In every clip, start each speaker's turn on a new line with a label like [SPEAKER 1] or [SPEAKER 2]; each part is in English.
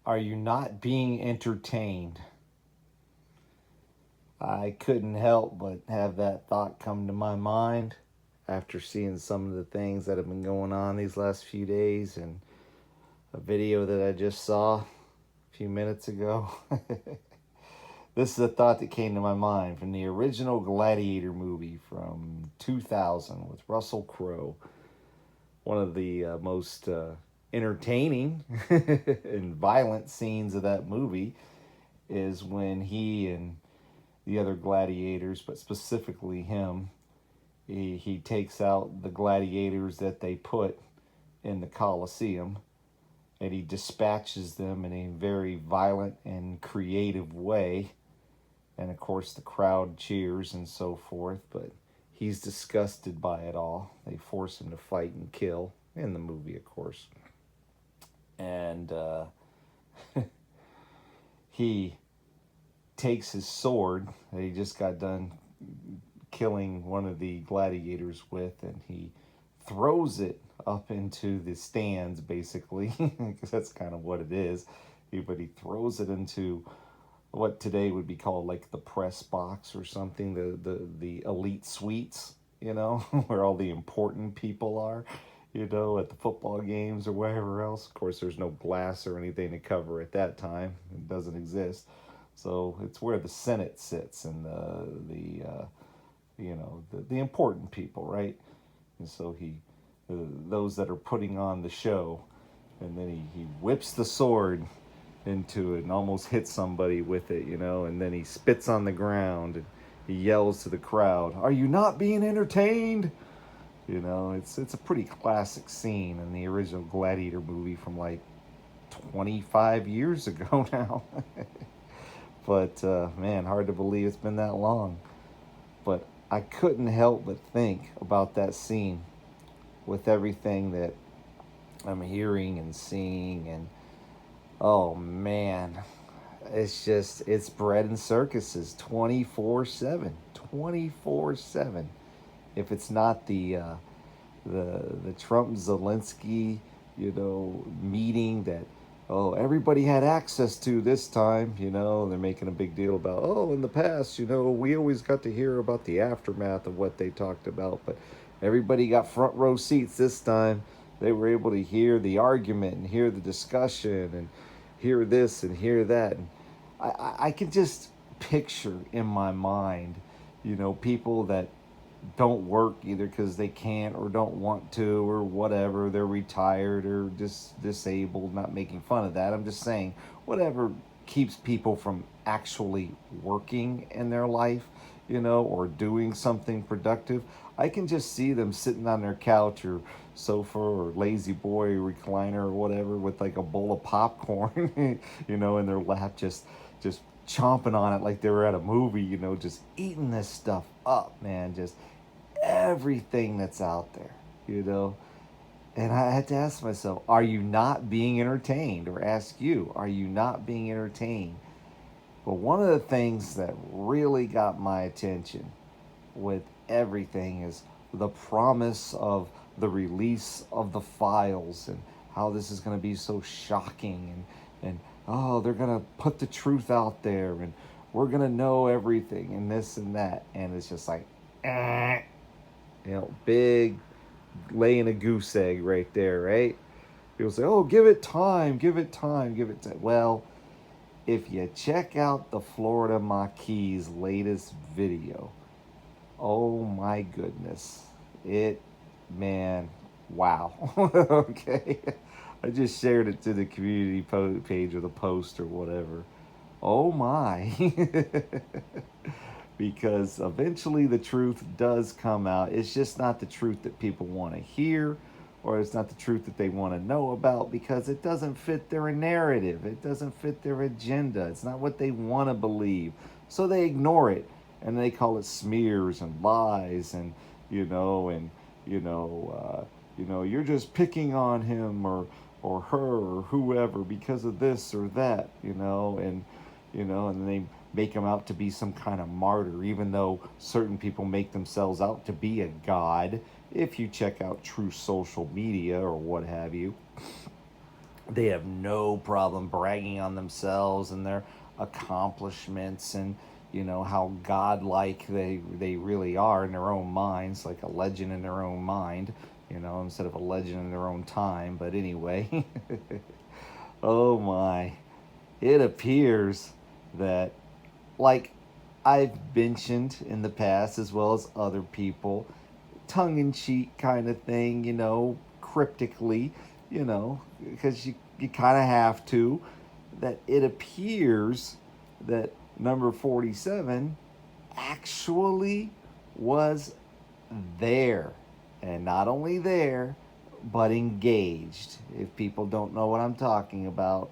[SPEAKER 1] Are you not being entertained? I couldn't help but have that thought come to my mind after seeing some of the things that have been going on these last few days and a video that I just saw a few minutes ago. This is a thought that came to my mind from the original Gladiator movie from 2000 with Russell Crowe. One of the most entertaining and violent scenes of that movie is when he and the other gladiators, but specifically him, he takes out the gladiators that they put in the Colosseum and he dispatches them in a very violent and creative way. And of course, the crowd cheers and so forth, but he's disgusted by it all. They force him to fight and kill in the movie, of course. And he takes his sword that he just got done killing one of the gladiators with, and he throws it up into the stands, basically, because that's kind of what it is. But he throws it into what today would be called like the press box or something, the elite suites, where all the important people are, at the football games or wherever else. Of course, there's no glass or anything to cover at that time. It doesn't exist. So it's where the Senate sits and the important people, right? And so those that are putting on the show, and then he whips the sword into it and almost hits somebody with it, and then he spits on the ground and he yells to the crowd, "Are you not being entertained?" It's a pretty classic scene in the original Gladiator movie from like 25 years ago now. But man, hard to believe it's been that long. But I couldn't help but think about that scene with everything that I'm hearing and seeing, and oh man, it's bread and circuses 24/7, 24/7. If it's not the Trump Zelensky, meeting that everybody had access to this time, they're making a big deal about, in the past, we always got to hear about the aftermath of what they talked about, but everybody got front row seats this time. They were able to hear the argument and hear the discussion and hear this and hear that. And I can just picture in my mind, people that don't work either because they can't or don't want to or whatever. They're retired or just disabled. Not making fun of that. I'm just saying whatever keeps people from actually working in their life, or doing something productive. I can just see them sitting on their couch or sofa or lazy boy recliner or whatever with like a bowl of popcorn, in their lap, just chomping on it like they were at a movie, just eating this stuff up, man. Just everything that's out there, And I had to ask myself, are you not being entertained? Or ask you, are you not being entertained? But one of the things that really got my attention with everything is the promise of the release of the files and how this is going to be so shocking and oh, they're going to put the truth out there and we're going to know everything and this and that. And it's just like, big laying a goose egg right there, right? People say, oh, give it time, give it time, give it time. Well, if you check out the Florida Maquis' latest video, oh my goodness. Man, wow. Okay. I just shared it to the community page or the post or whatever. Oh my. Because eventually the truth does come out. It's just not the truth that people want to hear, or it's not the truth that they want to know about because it doesn't fit their narrative. It doesn't fit their agenda. It's not what they want to believe. So they ignore it and they call it smears and lies and you're just picking on him or her or whoever because of this or that, and they make him out to be some kind of martyr, even though certain people make themselves out to be a god if you check out true social media or what have you. They have no problem bragging on themselves and their accomplishments, and how godlike they really are in their own minds, like a legend in their own mind, instead of a legend in their own time. But anyway, oh my, it appears that, like I've mentioned in the past, as well as other people, tongue in cheek kind of thing, cryptically, because you kind of have to, that it appears that number 47 actually was there. And not only there, but engaged. If people don't know what I'm talking about,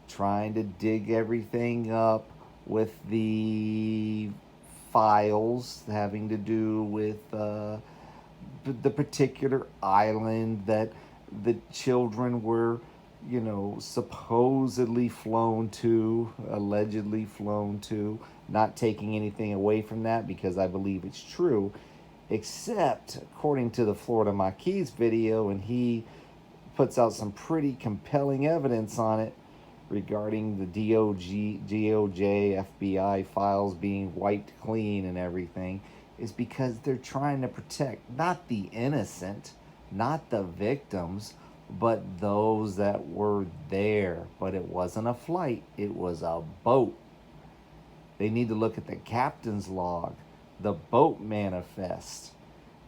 [SPEAKER 1] trying to dig everything up with the files having to do with the particular island that the children were, supposedly flown to, allegedly flown to. Not taking anything away from that because I believe it's true, except according to the Florida Maquis video, and he puts out some pretty compelling evidence on it regarding the DOJ, FBI files being wiped clean and everything, is because they're trying to protect not the innocent, not the victims, but those that were there. But it wasn't a flight, it was a boat. They need to look at the captain's log, the boat manifest,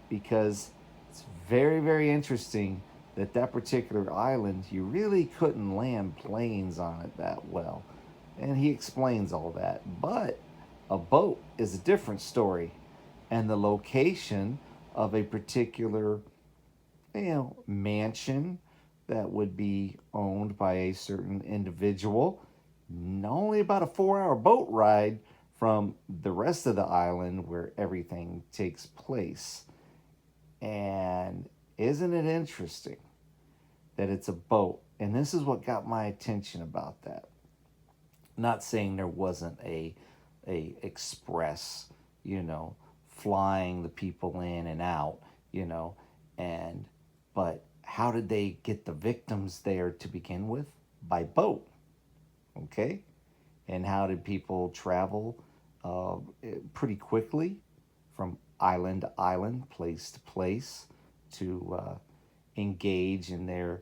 [SPEAKER 1] because it's very, very interesting that particular island, you really couldn't land planes on it that well. And he explains all that. But a boat is a different story. And the location of a particular, mansion that would be owned by a certain individual, only about a 4-hour boat ride from the rest of the island where everything takes place. And isn't it interesting that it's a boat? And this is what got my attention about that. Not saying there wasn't a express, flying the people in and out, and but how did they get the victims there to begin with? By boat. Okay? And how did people travel pretty quickly from island to island, place to place, to engage in their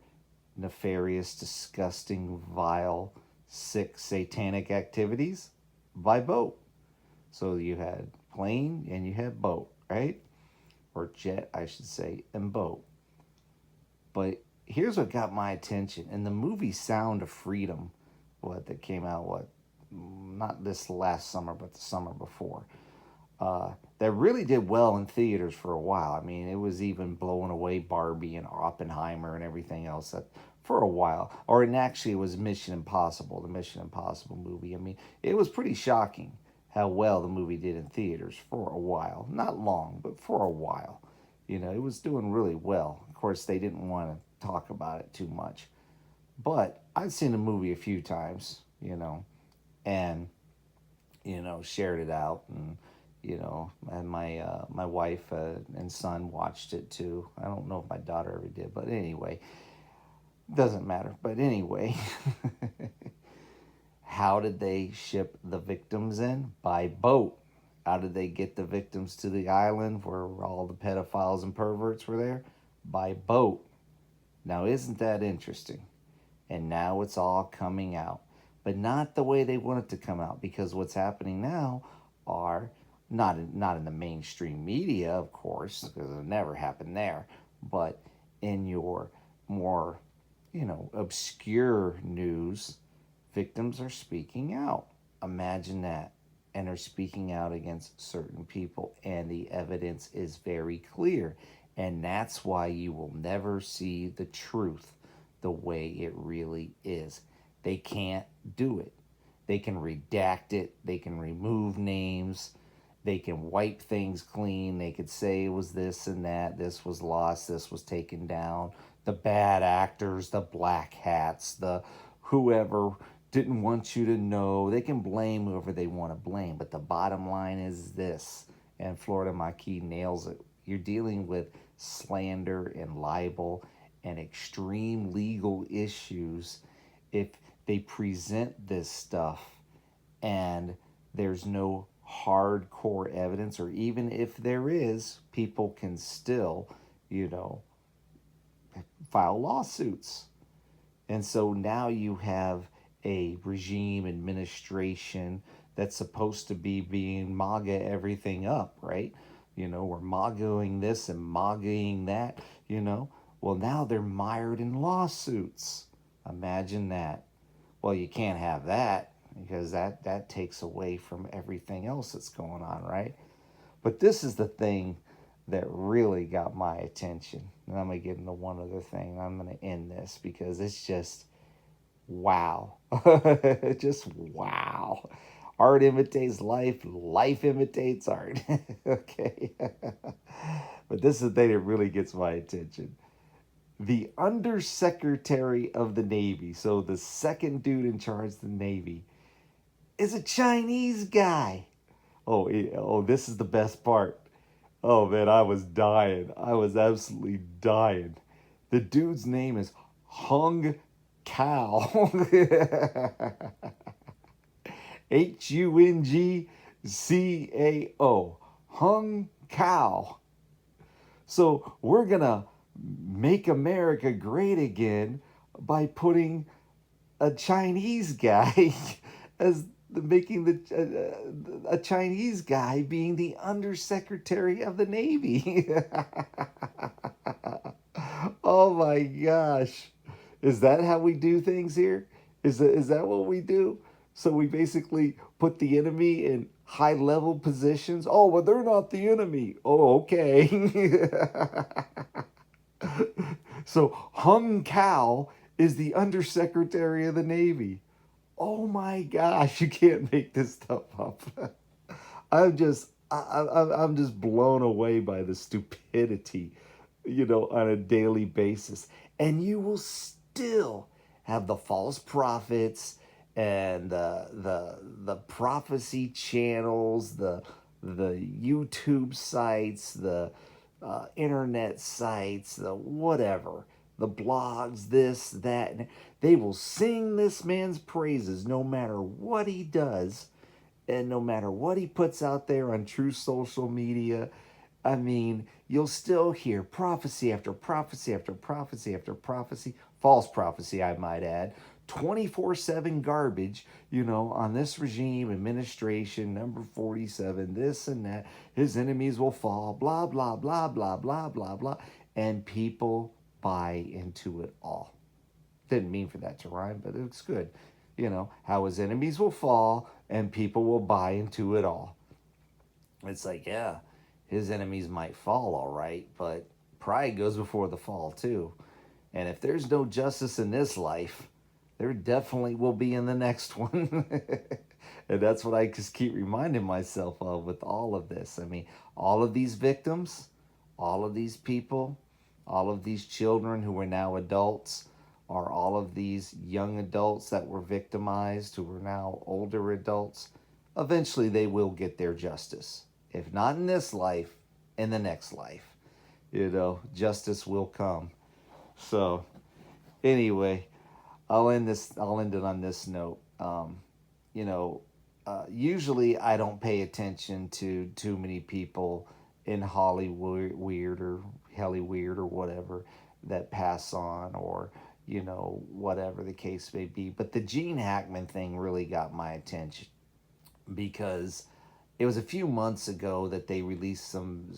[SPEAKER 1] nefarious, disgusting, vile, sick, satanic activities? By boat. So you had plane and you had boat, right? Or jet, I should say, and boat. But here's what got my attention. In the movie Sound of Freedom, that came out, not this last summer, but the summer before, that really did well in theaters for a while. I mean, it was even blowing away Barbie and Oppenheimer and everything else for a while. Or actually, it was Mission Impossible, the Mission Impossible movie. I mean, it was pretty shocking how well the movie did in theaters for a while. Not long, but for a while. It was doing really well. Of course, they didn't want to talk about it too much. But I've seen the movie a few times, and, shared it out, and my wife and son watched it too. I don't know if my daughter ever did, but anyway, doesn't matter. But anyway, how did they ship the victims in? By boat. How did they get the victims to the island where all the pedophiles and perverts were there? By boat. Now, isn't that interesting? And now it's all coming out. But not the way they want it to come out, because what's happening now are not in the mainstream media, of course, because it never happened there, but in your more, obscure news, victims are speaking out. Imagine that. And are speaking out against certain people, and the evidence is very clear. And that's why you will never see the truth the way it really is. They can't do it. They can redact it, they can remove names, they can wipe things clean. They could say it was this and that, this was lost, this was taken down. The bad actors, the black hats, the whoever didn't want you to know. They can blame whoever they want to blame. But the bottom line is this, and Florida Maquis nails it. You're dealing with slander and libel and extreme legal issues if they present this stuff and there's no hardcore evidence, or even if there is, people can still, you know, file lawsuits. And so now you have a regime administration that's supposed to be being MAGA everything up, right? You know, we're MAGAing this and MAGAing that, you know. Well, now they're mired in lawsuits. Imagine that. Well, you can't have that because that takes away from everything else that's going on, right? But this is the thing that really got my attention. And I'm going to get into one other thing. I'm going to end this because it's just wow. Just wow. Art imitates life, life imitates art. Okay. But this is the thing that really gets my attention. The Undersecretary of the Navy, so the second dude in charge of the Navy, is a Chinese guy. Oh, this is the best part. Oh man, I was dying. I was absolutely dying. The dude's name is Hung Cao. HUNGCAO. Hung Cao. So we're going to make America great again by putting a Chinese guy as making a Chinese guy being the Undersecretary of the Navy. Oh my gosh. Is that how we do things here? Is that what we do? So we basically put the enemy in high level positions. Oh, well, they're not the enemy. Oh, okay. So Hung Cao is the Undersecretary of the Navy. Oh my gosh, you can't make this stuff up. I'm just blown away by the stupidity, you know, on a daily basis. And you will still have the false prophets and the prophecy channels, the YouTube sites, the internet sites, the whatever, the blogs, this, that, and they will sing this man's praises no matter what he does and no matter what he puts out there on true social media. I mean, you'll still hear prophecy after prophecy after prophecy after prophecy, false prophecy, I might add, 24/7 garbage, you know, on this regime, administration, number 47, this and that, his enemies will fall, blah, blah, blah, blah, blah, blah, blah. And people buy into it all. Didn't mean for that to rhyme, but it's good. You know, how his enemies will fall and people will buy into it all. It's like, yeah, his enemies might fall, all right, but pride goes before the fall, too. And if there's no justice in this life, there definitely will be in the next one. And that's what I just keep reminding myself of with all of this. I mean, all of these victims, all of these people, all of these children who are now adults, are all of these young adults that were victimized who are now older adults. Eventually, they will get their justice. If not in this life, in the next life. You know, justice will come. So, anyway, I'll end it on this note. You know, usually I don't pay attention to too many people in Hollywood or Hollyweird or whatever that pass on, or you know, whatever the case may be. But the Jean Hackman thing really got my attention because it was a few months ago that they released some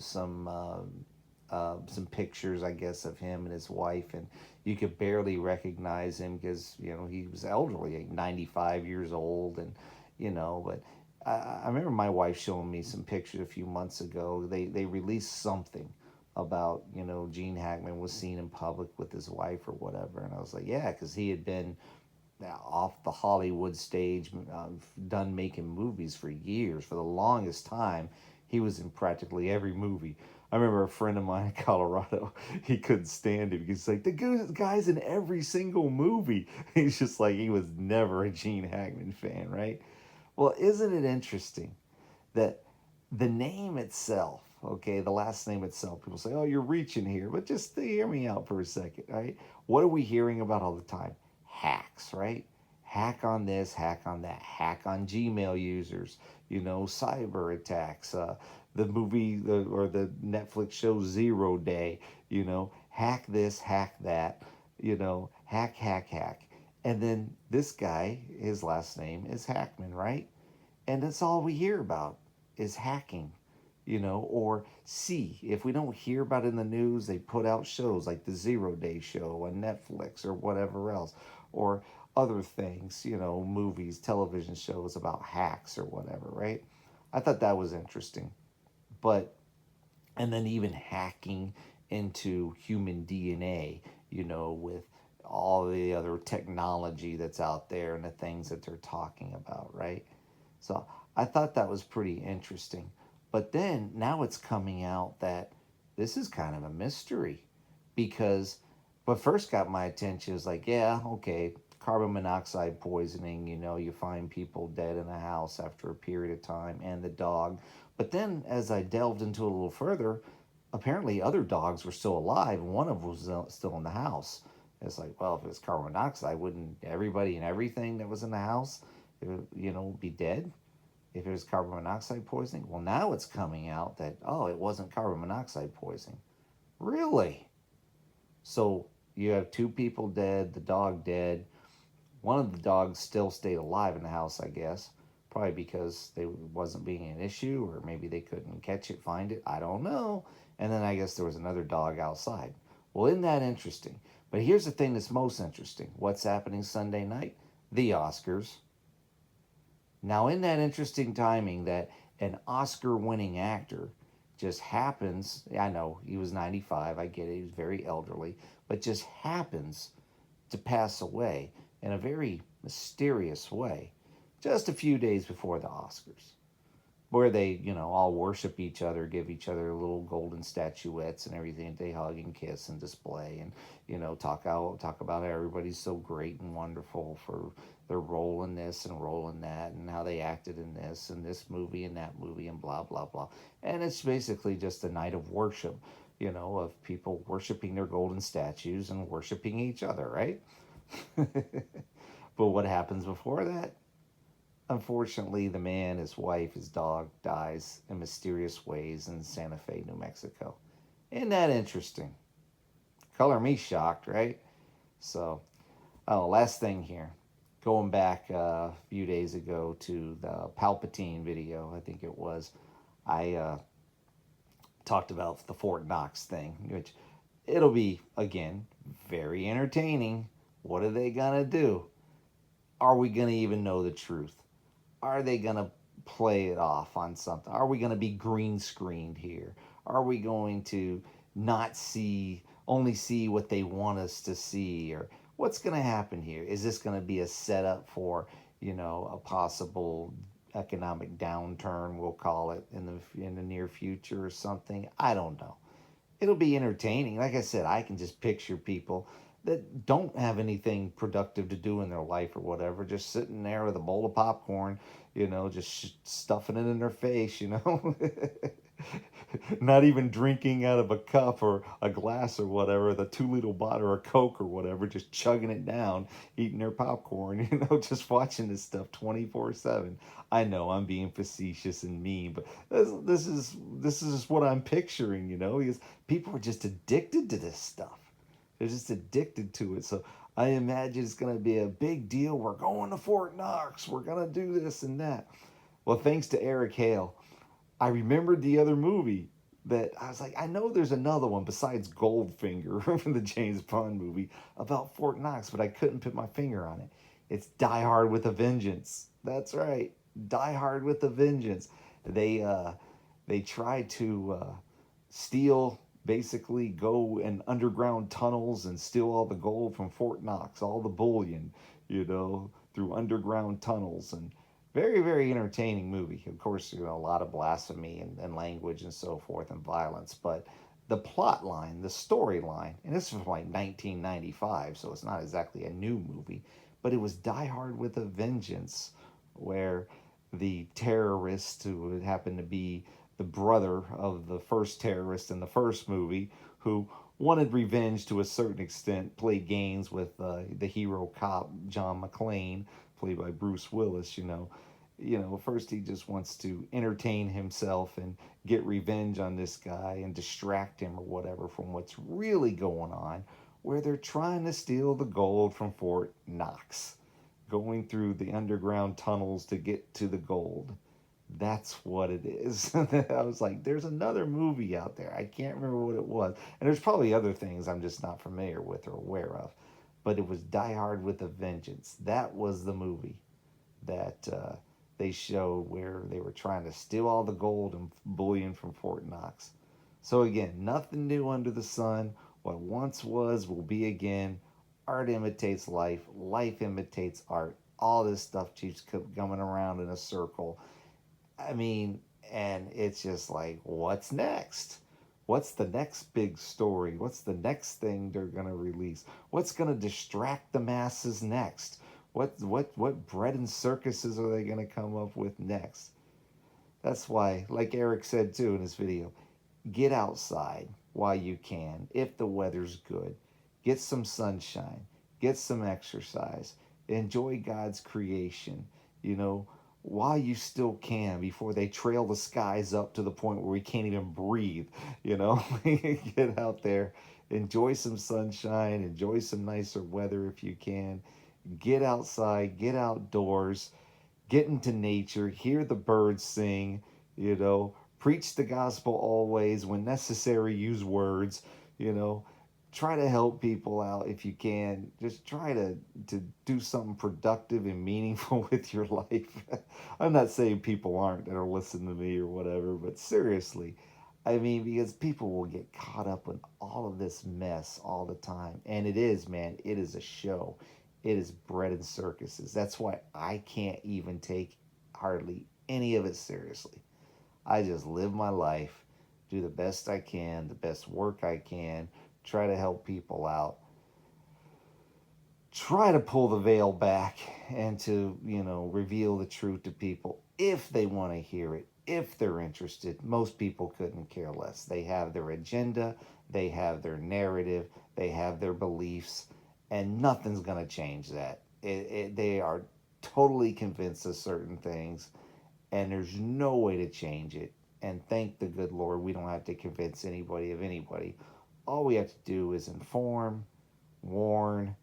[SPEAKER 1] pictures, I guess, of him and his wife, and you could barely recognize him because you know he was elderly, like 95 years old, and you know. But I remember my wife showing me some pictures a few months ago. They released something about, you know, Gene Hackman was seen in public with his wife or whatever, and I was like, yeah, because he had been off the Hollywood stage, done making movies for years. For the longest time, he was in practically every movie. I remember a friend of mine in Colorado, he couldn't stand it because he's like, the guy's in every single movie. He's just like, he was never a Gene Hackman fan, right? Well, isn't it interesting that the name itself, Okay, the last name itself. People say, "Oh, you're reaching here," but just hear me out for a second, right? What are we hearing about all the time? Hacks, right? Hack on this, hack on that, hack on Gmail users. Cyber attacks. The movie or the Netflix show Zero Day. Hack this, hack that. Hack, hack, hack. And then this guy, his last name is Hackman, right? And that's all we hear about is hacking, or see. If we don't hear about it in the news, they put out shows like the Zero Day Show on Netflix or whatever else, or other things, movies, television shows about hacks or whatever, right? I thought that was interesting. But, and then even hacking into human DNA, with all the other technology that's out there and the things that they're talking about, right? So I thought that was pretty interesting. But then now it's coming out that this is kind of a mystery because what first got my attention is like, yeah, okay, carbon monoxide poisoning, you find people dead in a house after a period of time and the dog. But then as I delved into it a little further, apparently other dogs were still alive and one of them was still in the house. It's like, well, if it was carbon monoxide, wouldn't everybody and everything that was in the house, be dead? If it was carbon monoxide poisoning? Well, now it's coming out that, oh, it wasn't carbon monoxide poisoning. Really? So you have two people dead, the dog dead. One of the dogs still stayed alive in the house, I guess. Probably because they wasn't being an issue, or maybe they couldn't catch it, find it. I don't know. And then I guess there was another dog outside. Well, isn't that interesting? But here's the thing that's most interesting. What's happening Sunday night? The Oscars. Now, isn't that interesting timing that an Oscar winning actor just happens, I know he was 95, I get it, he was very elderly, but just happens to pass away in a very mysterious way just a few days before the Oscars, where they, all worship each other, give each other little golden statuettes and everything. They hug and kiss and display, and talk about how everybody's so great and wonderful for their role in this and role in that, and how they acted in this and this movie and that movie and blah blah blah. And it's basically just a night of worship, of people worshiping their golden statues and worshiping each other, right? But what happens before that? Unfortunately, the man, his wife, his dog dies in mysterious ways in Santa Fe, New Mexico. Isn't that interesting? Color me shocked, right? So, oh, last thing here. Going back a few days ago to the Palpatine video, I think it was, I talked about the Fort Knox thing, which it'll be, again, very entertaining. What are they going to do? Are we going to even know the truth? Are they going to play it off on something? Are we going to be green screened here? Are we going to not see, only see what they want us to see? Or what's going to happen here? Is this going to be a setup for, a possible economic downturn, we'll call it, in the near future or something? I don't know. It'll be entertaining. Like I said, I can just picture people that don't have anything productive to do in their life or whatever, just sitting there with a bowl of popcorn, just stuffing it in their face, not even drinking out of a cup or a glass or whatever, the 2 liter bottle or Coke or whatever, just chugging it down, eating their popcorn, just watching this stuff 24/7. I know I'm being facetious and mean, but this is what I'm picturing, because people are just addicted to this stuff. They're just addicted to it. So I imagine it's going to be a big deal. We're going to Fort Knox. We're going to do this and that. Well, thanks to Eric Hale, I remembered the other movie that I was like, I know there's another one besides Goldfinger from the James Bond movie about Fort Knox, but I couldn't put my finger on it. It's Die Hard with a Vengeance. That's right. Die Hard with a Vengeance. They try to steal, basically go in underground tunnels and steal all the gold from Fort Knox, all the bullion, through underground tunnels. And very, very entertaining movie. Of course, a lot of blasphemy and language and so forth and violence. But the plot line, the storyline, and this was from like 1995, so it's not exactly a new movie, but it was Die Hard with a Vengeance, where the terrorist who happened to be the brother of the first terrorist in the first movie, who wanted revenge to a certain extent, played games with the hero cop John McClane, played by Bruce Willis. First he just wants to entertain himself and get revenge on this guy and distract him or whatever from what's really going on, where they're trying to steal the gold from Fort Knox, going through the underground tunnels to get to the gold. That's what it is. I was like, there's another movie out there. I can't remember what it was. And there's probably other things I'm just not familiar with or aware of. But it was Die Hard with a Vengeance. That was the movie that they showed where they were trying to steal all the gold and bullion from Fort Knox. So again, nothing new under the sun. What once was will be again. Art imitates life. Life imitates art. All this stuff keeps coming around in a circle. I mean, and it's just like, what's next? What's the next big story? What's the next thing they're gonna release? What's gonna distract the masses next? What bread and circuses are they gonna come up with next? That's why, like Eric said too in his video, get outside while you can if the weather's good. Get some sunshine. Get some exercise. Enjoy God's creation. You know, while you still can before they trail the skies up to the point where we can't even breathe. Get out there, enjoy some sunshine, enjoy some nicer weather if you can. Get outside, get outdoors, get into nature, hear the birds sing, preach the gospel always. When necessary, use words, you know, try to help people out if you can. Just try to do something productive and meaningful with your life. I'm not saying people aren't that are listening to me or whatever, but seriously, I mean, because people will get caught up in all of this mess all the time. And it is, man, it is a show. It is bread and circuses. That's why I can't even take hardly any of it seriously. I just live my life, do the best I can, the best work I can, try to help people out, try to pull the veil back and to, reveal the truth to people if they want to hear it, if they're interested. Most people couldn't care less. They have their agenda, they have their narrative, they have their beliefs, and nothing's going to change that. They are totally convinced of certain things, and there's no way to change it. And thank the good Lord, we don't have to convince anybody of anybody. All we have to do is inform, warn,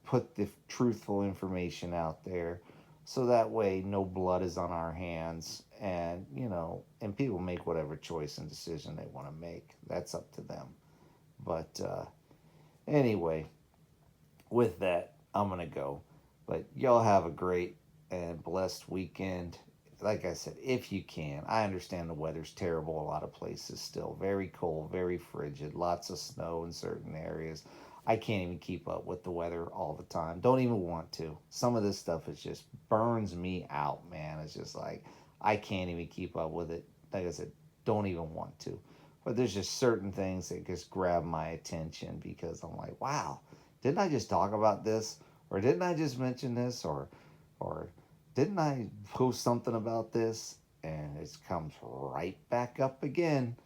[SPEAKER 1] put the truthful information out there, so that way no blood is on our hands, and and people make whatever choice and decision they want to make. That's up to them. But anyway, with that, I'm gonna go. But y'all have a great and blessed weekend. Like I said, if you can, I understand the weather's terrible a lot of places still. Very cold, very frigid, lots of snow in certain areas. I can't even keep up with the weather all the time. Don't even want to. Some of this stuff is just burns me out, man. It's just like I can't even keep up with it. Like I said, don't even want to. But there's just certain things that just grab my attention because I'm like, wow, didn't I just talk about this? Or didn't I just mention this? Or didn't I post something about this? And it comes right back up again.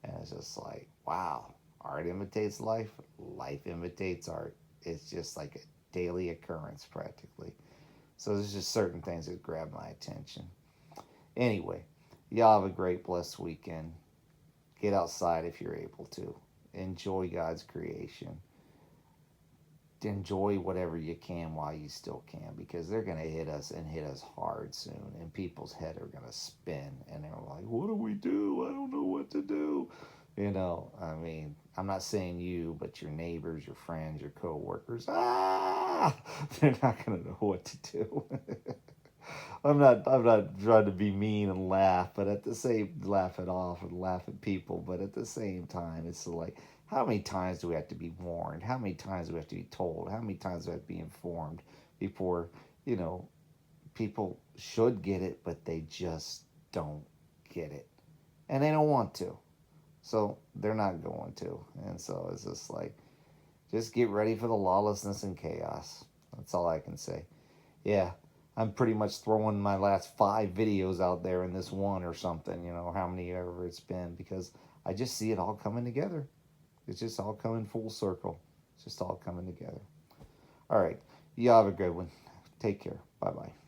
[SPEAKER 1] And it's just like, wow, art imitates life. Life imitates art. It's just like a daily occurrence practically. So there's just certain things that grab my attention. Anyway, y'all have a great, blessed weekend. Get outside if you're able to. Enjoy God's creation. Enjoy whatever you can while you still can, because they're going to hit us and hit us hard soon, and people's head are going to spin and they're like, what do we do? I don't know what to do. I mean, I'm not saying you, but your neighbors, your friends, your co-workers, they're not going to know what to do. I'm not trying to be mean and laugh, but at the same laugh it off and laugh at people, but at the same time, it's like, how many times do we have to be warned? How many times do we have to be told? How many times do we have to be informed before, people should get it, but they just don't get it. And they don't want to. So they're not going to. And so it's just like, just get ready for the lawlessness and chaos. That's all I can say. Yeah, I'm pretty much throwing my last 5 videos out there in this one or something, you know, how many ever it's been, because I just see it all coming together. It's just all coming full circle. It's just all coming together. All right. You have a good one. Take care. Bye-bye.